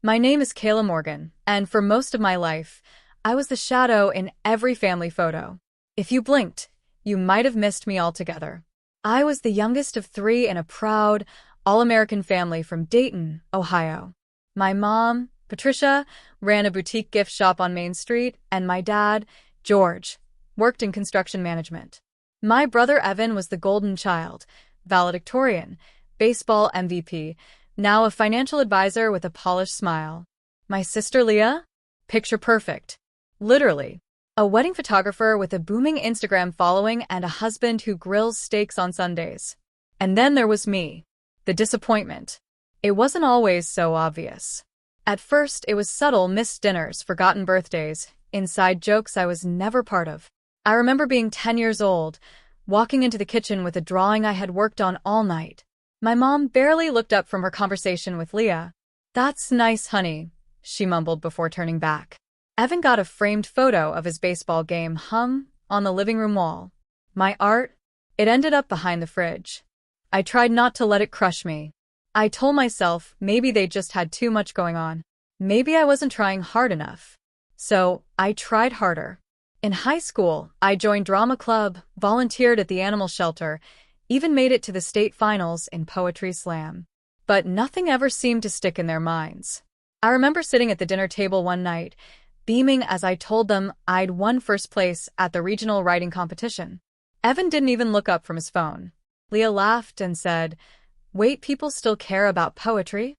My name is Kayla Morgan, and for most of my life, I was the shadow in every family photo. If you blinked, you might have missed me altogether. I was the youngest of three in a proud, all-American family from Dayton, Ohio. My mom, Patricia, ran a boutique gift shop on Main Street, and my dad, George, worked in construction management. My brother Evan was the golden child, valedictorian, baseball MVP, now a financial advisor with a polished smile. My sister Leah? Picture perfect. Literally. A wedding photographer with a booming Instagram following and a husband who grills steaks on Sundays. And then there was me. The disappointment. It wasn't always so obvious. At first, it was subtle missed dinners, forgotten birthdays, inside jokes I was never part of. I remember being 10 years old, walking into the kitchen with a drawing I had worked on all night. My mom barely looked up from her conversation with Leah. "That's nice, honey," she mumbled before turning back. Evan got a framed photo of his baseball game hung on the living room wall. My art? It ended up behind the fridge. I tried not to let it crush me. I told myself maybe they just had too much going on. Maybe I wasn't trying hard enough. So I tried harder. In high school, I joined drama club, volunteered at the animal shelter, even made it to the state finals in poetry slam. But nothing ever seemed to stick in their minds. I remember sitting at the dinner table one night, beaming as I told them I'd won first place at the regional writing competition. Evan didn't even look up from his phone. Leah laughed and said, "Wait, people still care about poetry?"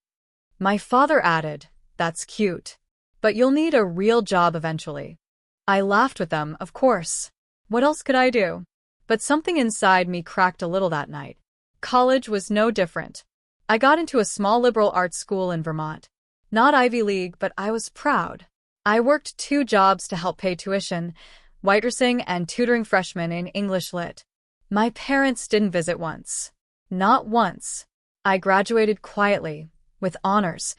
My father added, "That's cute. But you'll need a real job eventually." I laughed with them, of course. What else could I do? But something inside me cracked a little that night. College was no different. I got into a small liberal arts school in Vermont. Not Ivy League, but I was proud. I worked 2 jobs to help pay tuition, waitressing and tutoring freshmen in English Lit. My parents didn't visit once. Not once. I graduated quietly, with honors.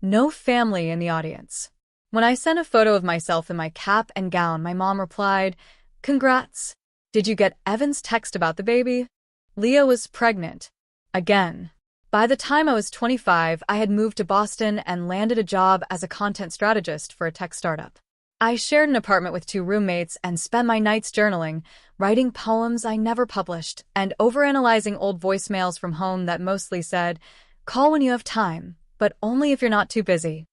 No family in the audience. When I sent a photo of myself in my cap and gown, my mom replied, "Congrats. Did you get Evan's text about the baby?" Leah was pregnant. Again. By the time I was 25, I had moved to Boston and landed a job as a content strategist for a tech startup. I shared an apartment with 2 roommates and spent my nights journaling, writing poems I never published, and overanalyzing old voicemails from home that mostly said, "Call when you have time, but only if you're not too busy."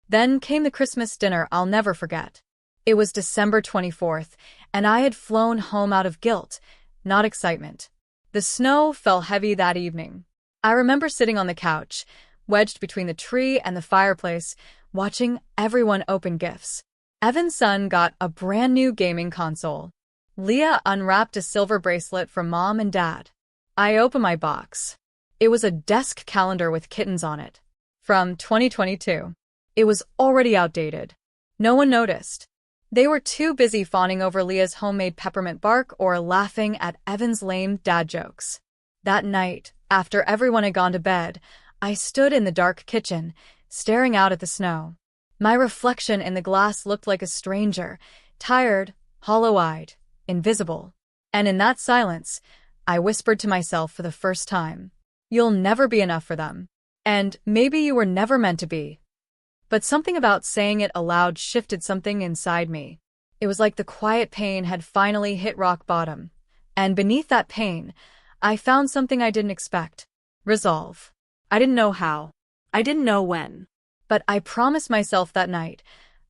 Then came the Christmas dinner I'll never forget. It was December 24th, and I had flown home out of guilt, not excitement. The snow fell heavy that evening. I remember sitting on the couch, wedged between the tree and the fireplace, watching everyone open gifts. Evan's son got a brand new gaming console. Leah unwrapped a silver bracelet from mom and dad. I opened my box. It was a desk calendar with kittens on it. From 2022. It was already outdated. No one noticed. They were too busy fawning over Leah's homemade peppermint bark or laughing at Evan's lame dad jokes. That night, after everyone had gone to bed, I stood in the dark kitchen, staring out at the snow. My reflection in the glass looked like a stranger, tired, hollow-eyed, invisible. And in that silence, I whispered to myself for the first time, "You'll never be enough for them. And maybe you were never meant to be." But something about saying it aloud shifted something inside me. It was like the quiet pain had finally hit rock bottom. And beneath that pain, I found something I didn't expect. Resolve. I didn't know how. I didn't know when. But I promised myself that night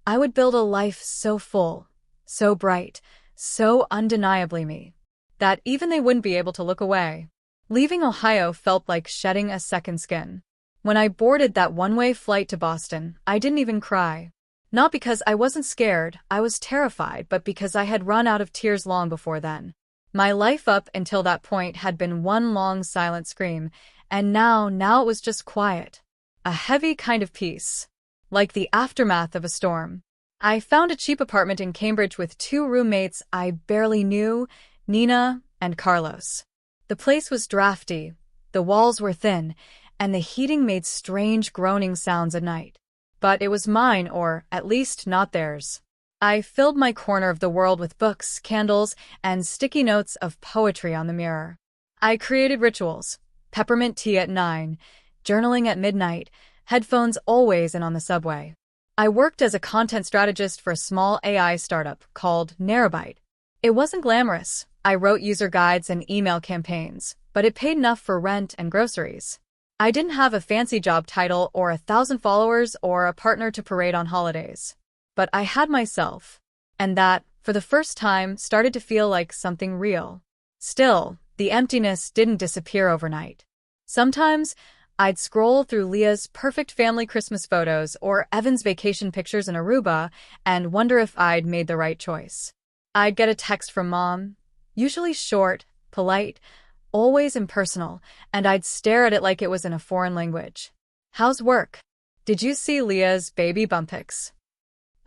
I would build a life so full, so bright, so undeniably me, that even they wouldn't be able to look away. Leaving Ohio felt like shedding a second skin. When I boarded that one-way flight to Boston, I didn't even cry. Not because I wasn't scared, I was terrified, but because I had run out of tears long before then. My life up until that point had been one long silent scream, and now it was just quiet. A heavy kind of peace. Like the aftermath of a storm. I found a cheap apartment in Cambridge with 2 roommates I barely knew, Nina and Carlos. The place was drafty, the walls were thin, and the heating made strange groaning sounds at night. But it was mine, or at least not theirs. I filled my corner of the world with books, candles, and sticky notes of poetry on the mirror. I created rituals: peppermint tea at 9, journaling at midnight, headphones always, and on the subway. I worked as a content strategist for a small AI startup called Narrowbite. It wasn't glamorous. I wrote user guides and email campaigns, but it paid enough for rent and groceries. I didn't have a fancy job title or 1,000 followers or a partner to parade on holidays. But I had myself. And that, for the first time, started to feel like something real. Still, the emptiness didn't disappear overnight. Sometimes, I'd scroll through Leah's perfect family Christmas photos or Evan's vacation pictures in Aruba and wonder if I'd made the right choice. I'd get a text from Mom, usually short, polite, always impersonal, and I'd stare at it like it was in a foreign language. How's work? Did you see Leah's baby bump pics?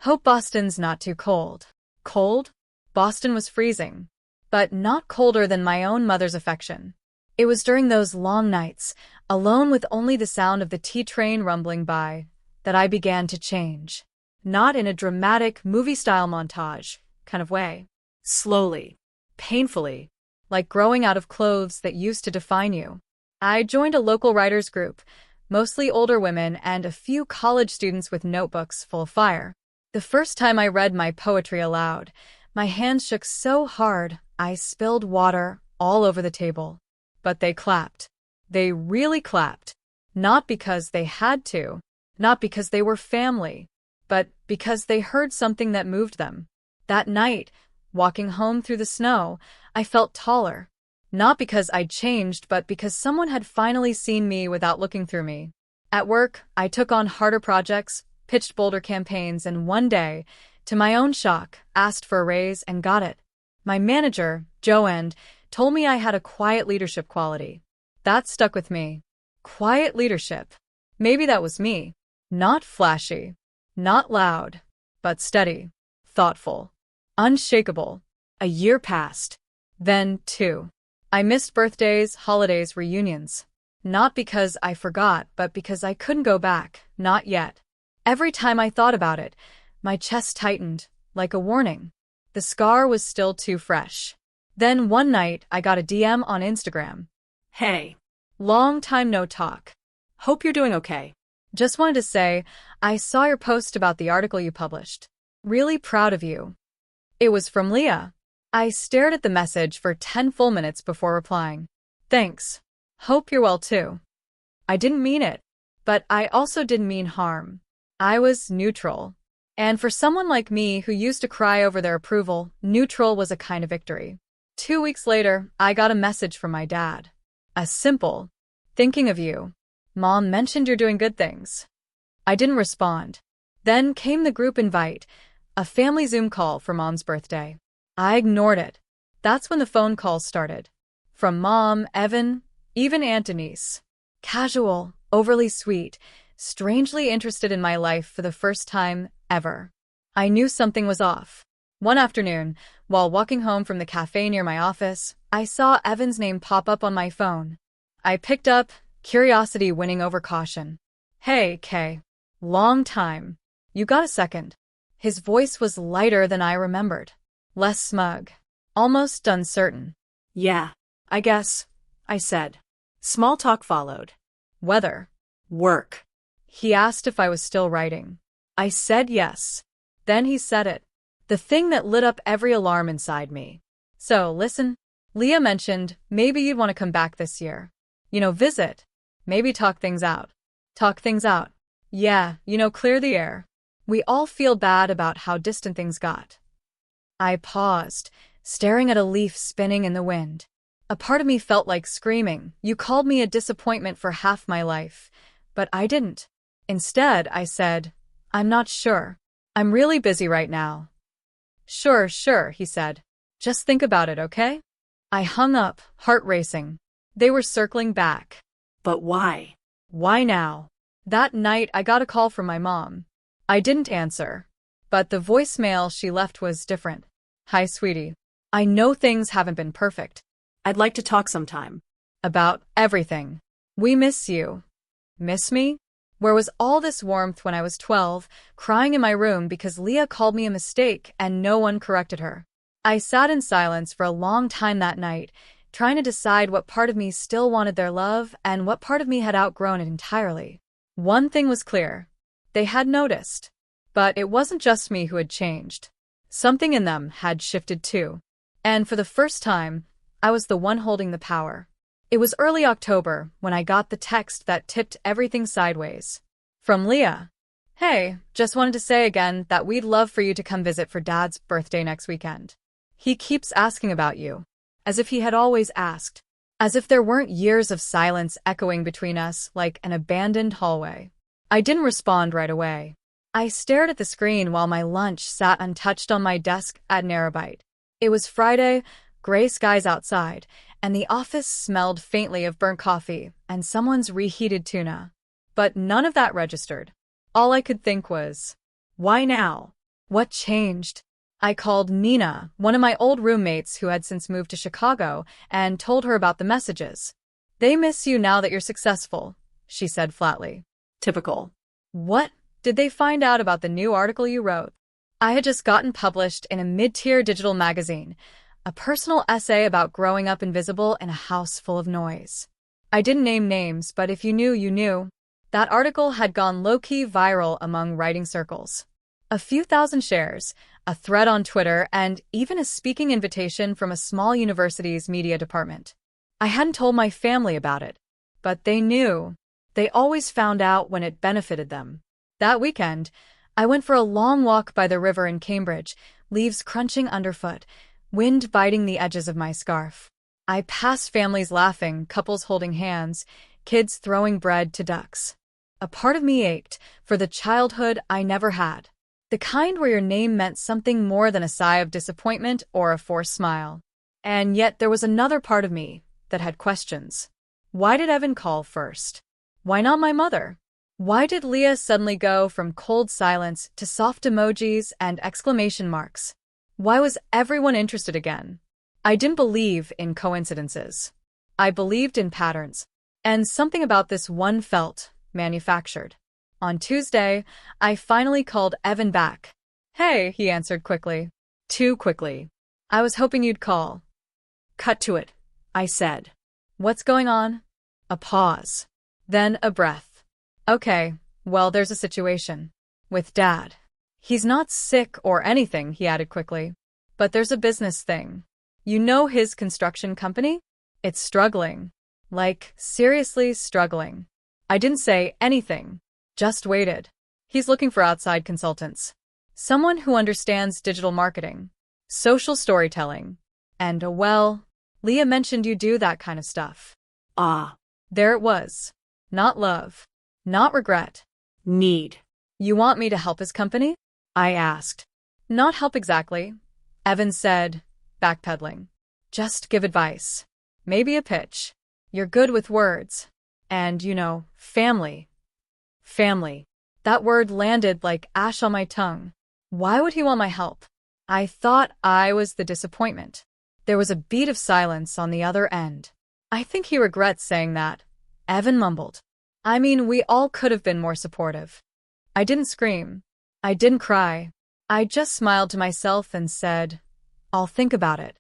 Hope Boston's not too cold. Cold? Boston was freezing. But not colder than my own mother's affection. It was during those long nights, alone with only the sound of the T-train rumbling by, that I began to change. Not in a dramatic, movie-style montage kind of way. Slowly. Painfully. Like growing out of clothes that used to define you. I joined a local writers group, mostly older women and a few college students with notebooks full of fire. The first time I read my poetry aloud, my hands shook so hard I spilled water all over the table. But they clapped. They really clapped. Not because they had to, not because they were family, but because they heard something that moved them. That night, walking home through the snow, I felt taller. Not because I'd changed, but because someone had finally seen me without looking through me. At work, I took on harder projects, pitched bolder campaigns, and one day, to my own shock, asked for a raise and got it. My manager, Joanne, told me I had a quiet leadership quality. That stuck with me. Quiet leadership. Maybe that was me. Not flashy. Not loud. But steady. Thoughtful. Unshakable. A year passed. Then, too. I missed birthdays, holidays, reunions. Not because I forgot, but because I couldn't go back. Not yet. Every time I thought about it, my chest tightened, like a warning. The scar was still too fresh. Then one night, I got a DM on Instagram. Hey. Long time no talk. Hope you're doing okay. Just wanted to say, I saw your post about the article you published. Really proud of you. It was from Leah. I stared at the message for 10 full minutes before replying. Thanks. Hope you're well too. I didn't mean it, but I also didn't mean harm. I was neutral. And for someone like me who used to cry over their approval, neutral was a kind of victory. 2 weeks later, I got a message from my dad. A simple, thinking of you. Mom mentioned you're doing good things. I didn't respond. Then came the group invite, a family Zoom call for Mom's birthday. I ignored it. That's when the phone calls started. From Mom, Evan, even Aunt Denise. Casual, overly sweet, strangely interested in my life for the first time ever. I knew something was off. One afternoon, while walking home from the cafe near my office, I saw Evan's name pop up on my phone. I picked up, curiosity winning over caution. Hey, Kay. Long time. You got a second? His voice was lighter than I remembered. Less smug. Almost uncertain. Yeah, I guess, I said. Small talk followed. Weather. Work. He asked if I was still writing. I said yes. Then he said it. The thing that lit up every alarm inside me. So, listen. Leah mentioned maybe you'd want to come back this year. Visit. Maybe talk things out. Talk things out. Yeah, clear the air. We all feel bad about how distant things got. I paused, staring at a leaf spinning in the wind. A part of me felt like screaming, "You called me a disappointment for half my life." But I didn't. Instead, I said, "I'm not sure. I'm really busy right now." Sure, he said. Just think about it, okay? I hung up, heart racing. They were circling back. But why? Why now? That night, I got a call from my mom. I didn't answer. But the voicemail she left was different. Hi, sweetie. I know things haven't been perfect. I'd like to talk sometime. About everything. We miss you. Miss me? Where was all this warmth when I was 12, crying in my room because Leah called me a mistake and no one corrected her? I sat in silence for a long time that night, trying to decide what part of me still wanted their love and what part of me had outgrown it entirely. One thing was clear. They had noticed. But it wasn't just me who had changed. Something in them had shifted too. And for the first time, I was the one holding the power. It was early October when I got the text that tipped everything sideways. From Leah. Hey, just wanted to say again that we'd love for you to come visit for Dad's birthday next weekend. He keeps asking about you. As if he had always asked. As if there weren't years of silence echoing between us like an abandoned hallway. I didn't respond right away. I stared at the screen while my lunch sat untouched on my desk at Narrabite. It was Friday, gray skies outside, and the office smelled faintly of burnt coffee and someone's reheated tuna. But none of that registered. All I could think was, why now? What changed? I called Nina, one of my old roommates who had since moved to Chicago, and told her about the messages. They miss you now that you're successful, she said flatly. Typical. What? Did they find out about the new article you wrote? I had just gotten published in a mid-tier digital magazine, a personal essay about growing up invisible in a house full of noise. I didn't name names, but if you knew, you knew. That article had gone low-key viral among writing circles. A few thousand shares, a thread on Twitter, and even a speaking invitation from a small university's media department. I hadn't told my family about it, but they knew. They always found out when it benefited them. That weekend, I went for a long walk by the river in Cambridge, leaves crunching underfoot, wind biting the edges of my scarf. I passed families laughing, couples holding hands, kids throwing bread to ducks. A part of me ached for the childhood I never had. The kind where your name meant something more than a sigh of disappointment or a forced smile. And yet there was another part of me that had questions. Why did Evan call first? Why not my mother? Why did Leah suddenly go from cold silence to soft emojis and exclamation marks? Why was everyone interested again? I didn't believe in coincidences. I believed in patterns. And something about this one felt manufactured. On Tuesday, I finally called Evan back. Hey, he answered quickly. Too quickly. I was hoping you'd call. Cut to it, I said. What's going on? A pause. Then a breath. Okay, well, there's a situation. With Dad. He's not sick or anything, he added quickly. But there's a business thing. You know his construction company? It's struggling. Like, seriously struggling. I didn't say anything. Just waited. He's looking for outside consultants. Someone who understands digital marketing, social storytelling, and, well, Leah mentioned you do that kind of stuff. Ah. There it was. Not love. Not regret. Need. You want me to help his company? I asked. Not help exactly. Evan said, backpedaling. Just give advice. Maybe a pitch. You're good with words. And, family. Family. That word landed like ash on my tongue. Why would he want my help? I thought I was the disappointment. There was a beat of silence on the other end. I think he regrets saying that. Evan mumbled. I mean, we all could have been more supportive. I didn't scream. I didn't cry. I just smiled to myself and said, I'll think about it.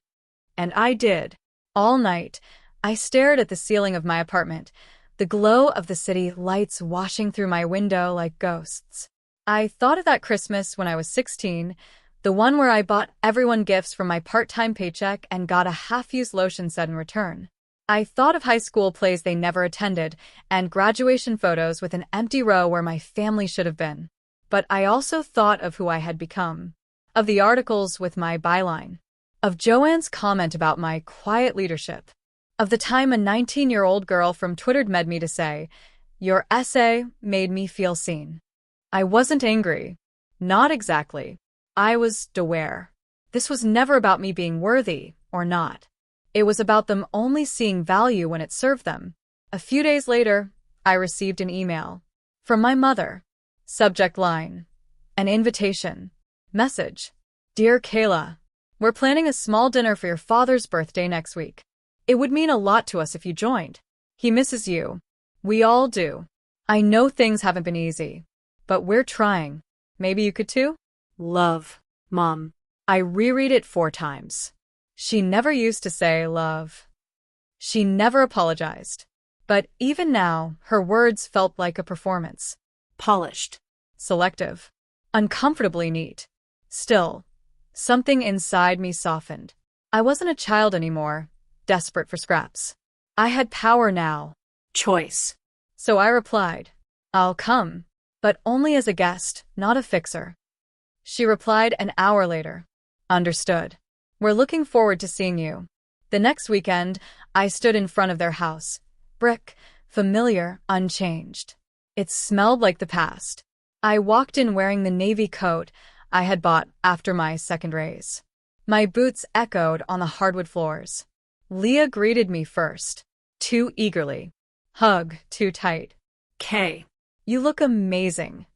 And I did. All night, I stared at the ceiling of my apartment, the glow of the city lights washing through my window like ghosts. I thought of that Christmas when I was 16, the one where I bought everyone gifts from my part-time paycheck and got a half-used lotion set in return. I thought of high school plays they never attended and graduation photos with an empty row where my family should have been. But I also thought of who I had become, of the articles with my byline, of Joanne's comment about my quiet leadership, of the time a 19-year-old girl from Twitter made me to say, your essay made me feel seen. I wasn't angry. Not exactly. I was aware. This was never about me being worthy or not. It was about them only seeing value when it served them. A few days later, I received an email. From my mother. Subject line. An invitation. Message. Dear Kayla, we're planning a small dinner for your father's birthday next week. It would mean a lot to us if you joined. He misses you. We all do. I know things haven't been easy, but we're trying. Maybe you could too? Love, Mom. I reread it 4 times. She never used to say love. She never apologized. But even now, her words felt like a performance. Polished. Selective. Uncomfortably neat. Still, something inside me softened. I wasn't a child anymore, desperate for scraps. I had power now. Choice. So I replied, I'll come, but only as a guest, not a fixer. She replied an hour later. Understood. We're looking forward to seeing you. The next weekend, I stood in front of their house. Brick, familiar, unchanged. It smelled like the past. I walked in wearing the navy coat I had bought after my second raise. My boots echoed on the hardwood floors. Leah greeted me first. Too eagerly. Hug too tight. Kay. You look amazing.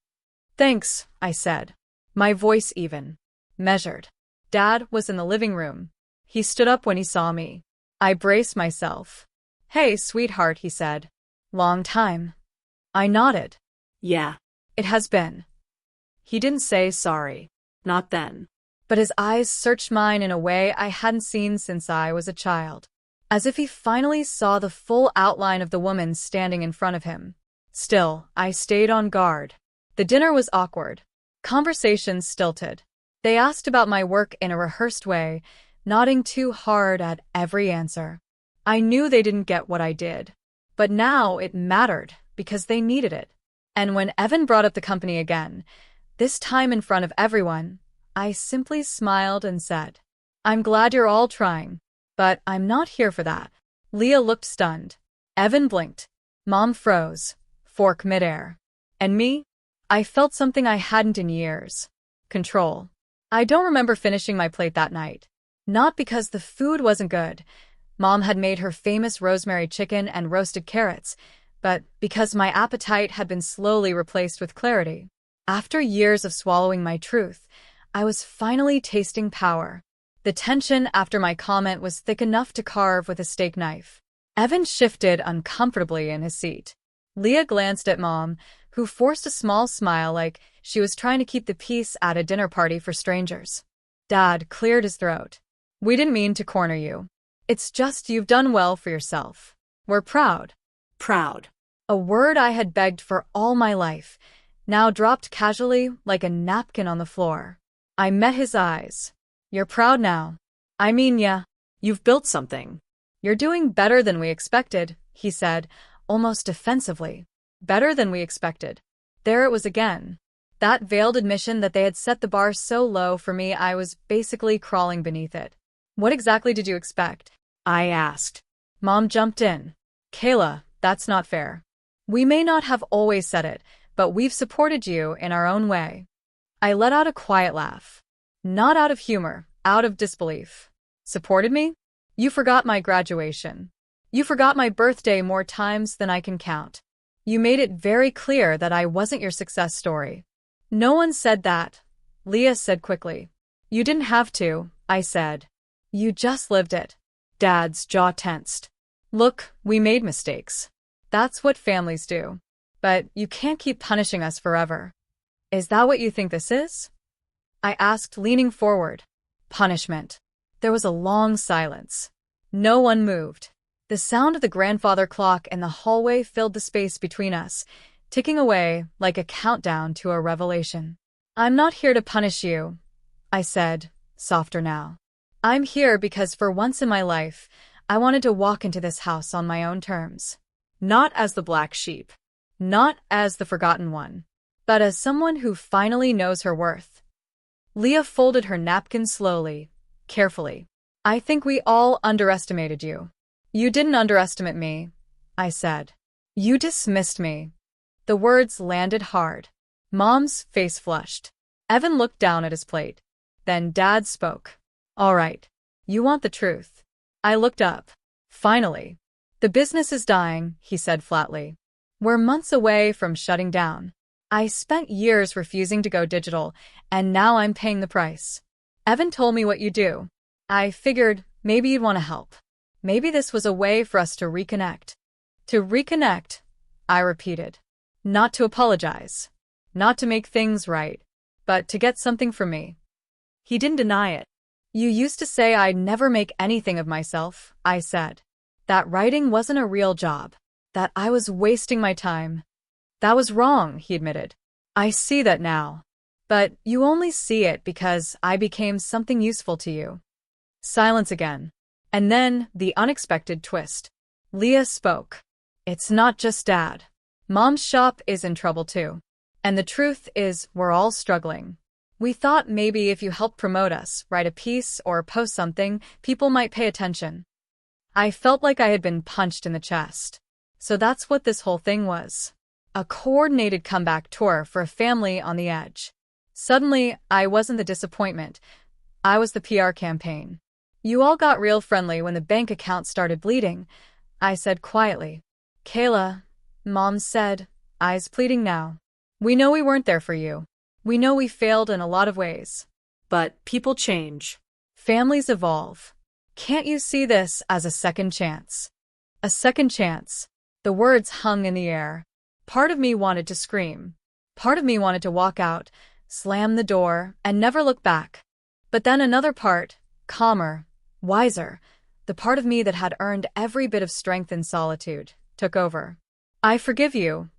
Thanks, I said. My voice even. Measured. Dad was in the living room. He stood up when he saw me. I braced myself. Hey, sweetheart, he said. Long time. I nodded. Yeah. It has been. He didn't say sorry. Not then. But his eyes searched mine in a way I hadn't seen since I was a child. As if he finally saw the full outline of the woman standing in front of him. Still, I stayed on guard. The dinner was awkward. Conversations stilted. They asked about my work in a rehearsed way, nodding too hard at every answer. I knew they didn't get what I did. But now it mattered, because they needed it. And when Evan brought up the company again, this time in front of everyone, I simply smiled and said, I'm glad you're all trying, but I'm not here for that. Leah looked stunned. Evan blinked. Mom froze, fork midair. And me? I felt something I hadn't in years. Control. I don't remember finishing my plate that night. Not because the food wasn't good. Mom had made her famous rosemary chicken and roasted carrots, but because my appetite had been slowly replaced with clarity. After years of swallowing my truth, I was finally tasting power. The tension after my comment was thick enough to carve with a steak knife. Evan shifted uncomfortably in his seat. Leah glanced at Mom, who forced a small smile like she was trying to keep the peace at a dinner party for strangers. Dad cleared his throat. We didn't mean to corner you. It's just you've done well for yourself. We're proud. Proud. A word I had begged for all my life, now dropped casually like a napkin on the floor. I met his eyes. You're proud now. I mean, yeah. You've built something. You're doing better than we expected, he said, almost defensively. Better than we expected. There it was again. That veiled admission that they had set the bar so low for me I was basically crawling beneath it. What exactly did you expect? I asked. Mom jumped in. Kayla, that's not fair. We may not have always said it, but we've supported you in our own way. I let out a quiet laugh. Not out of humor, out of disbelief. Supported me? You forgot my graduation. You forgot my birthday more times than I can count. You made it very clear that I wasn't your success story. No one said that, Leah said quickly. You didn't have to, I said. You just lived it. Dad's jaw tensed. Look, we made mistakes. That's what families do. But you can't keep punishing us forever. Is that what you think this is? I asked, leaning forward. Punishment. There was a long silence. No one moved. The sound of the grandfather clock in the hallway filled the space between us, ticking away like a countdown to a revelation. I'm not here to punish you, I said, softer now. I'm here because for once in my life, I wanted to walk into this house on my own terms. Not as the black sheep. Not as the forgotten one. But as someone who finally knows her worth. Leah folded her napkin slowly, carefully. I think we all underestimated you. You didn't underestimate me, I said. You dismissed me. The words landed hard. Mom's face flushed. Evan looked down at his plate. Then Dad spoke. All right. You want the truth. I looked up. Finally. The business is dying, he said flatly. We're months away from shutting down. I spent years refusing to go digital, and now I'm paying the price. Evan told me what you do. I figured maybe you'd want to help. Maybe this was a way for us to reconnect. To reconnect, I repeated. Not to apologize. Not to make things right. But to get something from me. He didn't deny it. You used to say I'd never make anything of myself, I said. That writing wasn't a real job. that I was wasting my time. That was wrong, he admitted. I see that now. But you only see it because I became something useful to you. Silence again. And then, the unexpected twist. Leah spoke. It's not just Dad. Mom's shop is in trouble too. And the truth is, we're all struggling. We thought maybe if you helped promote us, write a piece or post something, people might pay attention. I felt like I had been punched in the chest. So that's what this whole thing was. A coordinated comeback tour for a family on the edge. Suddenly, I wasn't the disappointment. I was the PR campaign. You all got real friendly when the bank account started bleeding, I said quietly. Kayla, Mom said, eyes pleading now. We know we weren't there for you. We know we failed in a lot of ways. But people change. Families evolve. Can't you see this as a second chance? A second chance. The words hung in the air. Part of me wanted to scream. Part of me wanted to walk out, slam the door, and never look back. But then another part, calmer, wiser, the part of me that had earned every bit of strength in solitude, took over. I forgive you,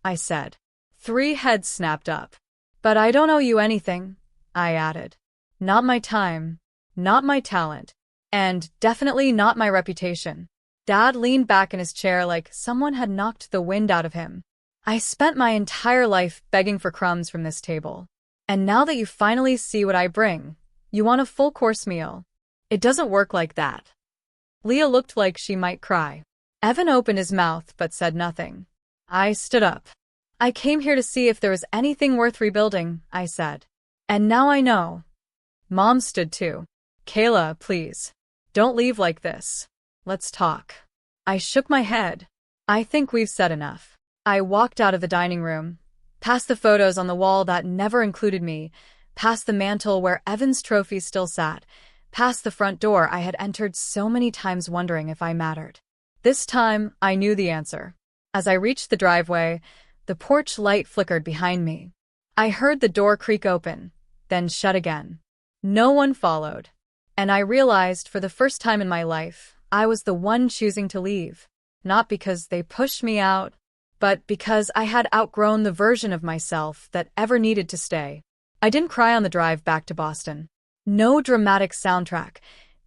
I said. 3 heads snapped up. But I don't owe you anything, I added. Not my time, not my talent, and definitely not my reputation. Dad leaned back in his chair like someone had knocked the wind out of him. I spent my entire life begging for crumbs from this table. And now that you finally see what I bring, you want a full-course meal. It doesn't work like that. Leah looked like she might cry. Evan opened his mouth but said nothing. I stood up. I came here to see if there was anything worth rebuilding, I said. And now I know. Mom stood too. Kayla, please. Don't leave like this. Let's talk. I shook my head. I think we've said enough. I walked out of the dining room, past the photos on the wall that never included me, past the mantel where Evan's trophy still sat, past the front door I had entered so many times wondering if I mattered. This time, I knew the answer. As I reached the driveway, the porch light flickered behind me. I heard the door creak open, then shut again. No one followed. And I realized for the first time in my life, I was the one choosing to leave. Not because they pushed me out, but because I had outgrown the version of myself that ever needed to stay. I didn't cry on the drive back to Boston. No dramatic soundtrack,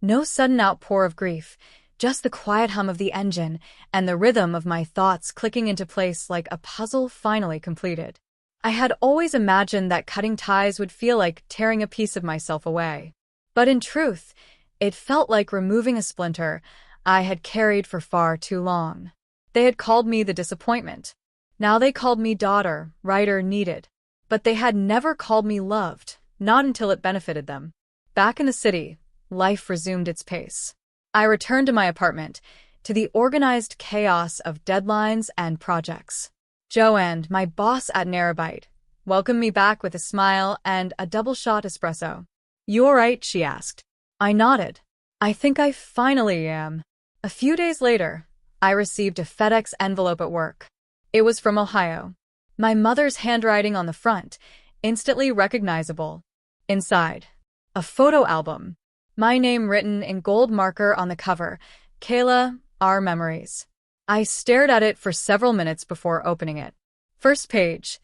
no sudden outpour of grief, just the quiet hum of the engine and the rhythm of my thoughts clicking into place like a puzzle finally completed. I had always imagined that cutting ties would feel like tearing a piece of myself away. But in truth, it felt like removing a splinter I had carried for far too long. They had called me the disappointment. Now they called me daughter, writer, needed. But they had never called me loved, not until it benefited them. Back in the city, life resumed its pace. I returned to my apartment, to the organized chaos of deadlines and projects. Joanne, my boss at Narrabite, welcomed me back with a smile and a double-shot espresso. You all right? She asked. I nodded. I think I finally am. A few days later, I received a FedEx envelope at work. It was from Ohio. My mother's handwriting on the front, instantly recognizable. Inside, a photo album. My name written in gold marker on the cover, Kayla, Our Memories. I stared at it for several minutes before opening it. First page,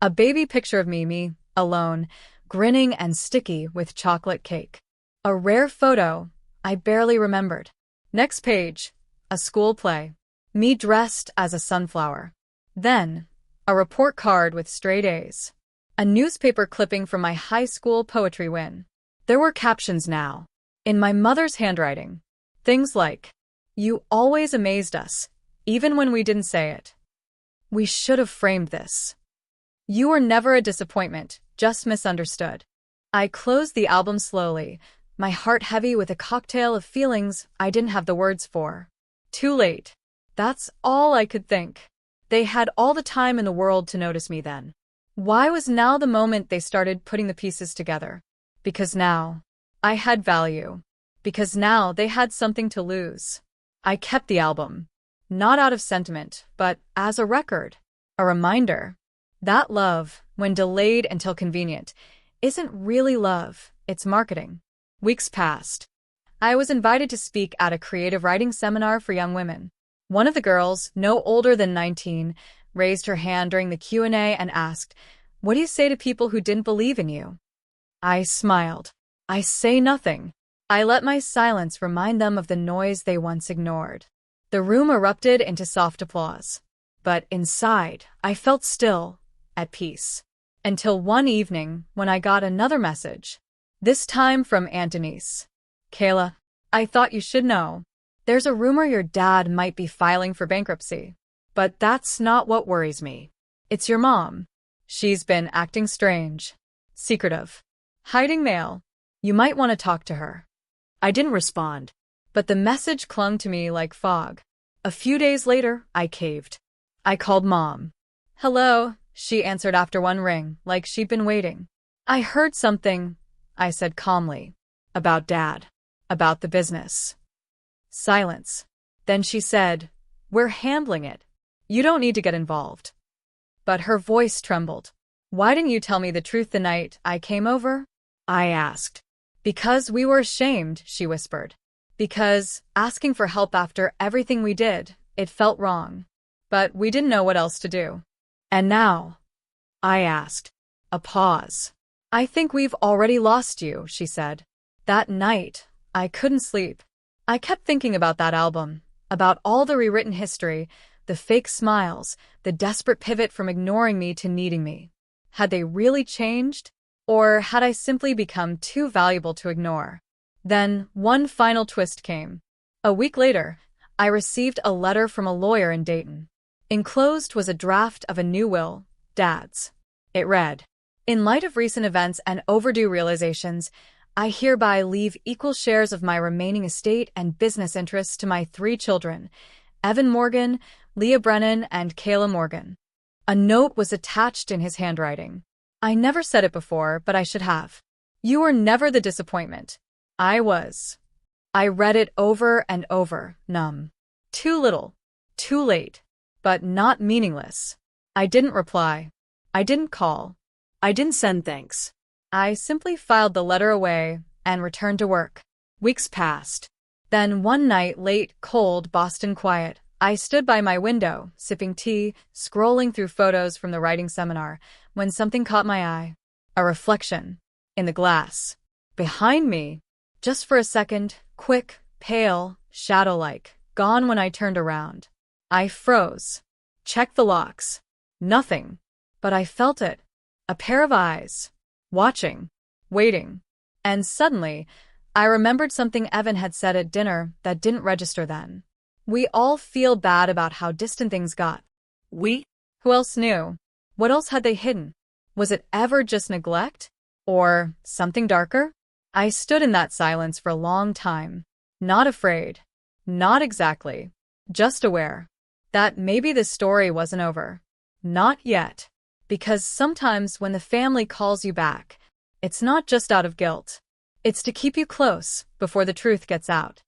a baby picture of me, alone, grinning and sticky with chocolate cake. A rare photo I barely remembered. Next page, a school play. Me dressed as a sunflower. Then, a report card with straight A's. A newspaper clipping from my high school poetry win. There were captions now, in my mother's handwriting. Things like, "You always amazed us, even when we didn't say it. We should have framed this. You were never a disappointment, just misunderstood." I closed the album slowly, my heart heavy with a cocktail of feelings I didn't have the words for. Too late. That's all I could think. They had all the time in the world to notice me then. Why was now the moment they started putting the pieces together? Because now I had value. Because now they had something to lose. I kept the album. Not out of sentiment, but as a record. A reminder. That love, when delayed until convenient, isn't really love, it's marketing. Weeks passed. I was invited to speak at a creative writing seminar for young women. One of the girls, no older than 19, raised her hand during the Q&A and asked, "What do you say to people who didn't believe in you?" I smiled. I say nothing. I let my silence remind them of the noise they once ignored. The room erupted into soft applause. But inside, I felt still, at peace. Until one evening, when I got another message. This time from Aunt Denise. "Kayla, I thought you should know. There's a rumor your dad might be filing for bankruptcy. But that's not what worries me. It's your mom. She's been acting strange. Secretive. Hiding mail. You might want to talk to her." I didn't respond. But the message clung to me like fog. A few days later, I caved. I called Mom. "Hello," she answered after one ring, like she'd been waiting. "I heard something," I said calmly. "About Dad. About the business." Silence. Then she said, "We're handling it. You don't need to get involved." But her voice trembled. "Why didn't you tell me the truth the night I came over?" I asked. "Because we were ashamed," she whispered. "Because, asking for help after everything we did, it felt wrong. But we didn't know what else to do." "And now?" I asked. A pause. "I think we've already lost you," she said. That night, I couldn't sleep. I kept thinking about that album, about all the rewritten history, the fake smiles, the desperate pivot from ignoring me to needing me. Had they really changed? Or had I simply become too valuable to ignore? Then, one final twist came. A week later, I received a letter from a lawyer in Dayton. Enclosed was a draft of a new will, Dad's. It read, "In light of recent events and overdue realizations, I hereby leave equal shares of my remaining estate and business interests to my 3 children, Evan Morgan, Leah Brennan, and Kayla Morgan." A note was attached in his handwriting. I never said it before, but I should have. "You were never the disappointment. I was." I read it over and over, numb. Too little. Too late. But not meaningless. I didn't reply. I didn't call. I didn't send thanks. I simply filed the letter away and returned to work. Weeks passed. Then one night, late, cold, Boston quiet, I stood by my window, sipping tea, scrolling through photos from the writing seminar, when something caught my eye. A reflection. In the glass. Behind me. Just for a second, quick, pale, shadow-like, gone when I turned around. I froze. Checked the locks. Nothing. But I felt it. A pair of eyes. Watching. Waiting. And suddenly, I remembered something Evan had said at dinner that didn't register then. We all feel bad about how distant things got. We? Who else knew? What else had they hidden? Was it ever just neglect? Or something darker? I stood in that silence for a long time. Not afraid. Not exactly. Just aware. That maybe the story wasn't over. Not yet. Because sometimes when the family calls you back, it's not just out of guilt. It's to keep you close before the truth gets out.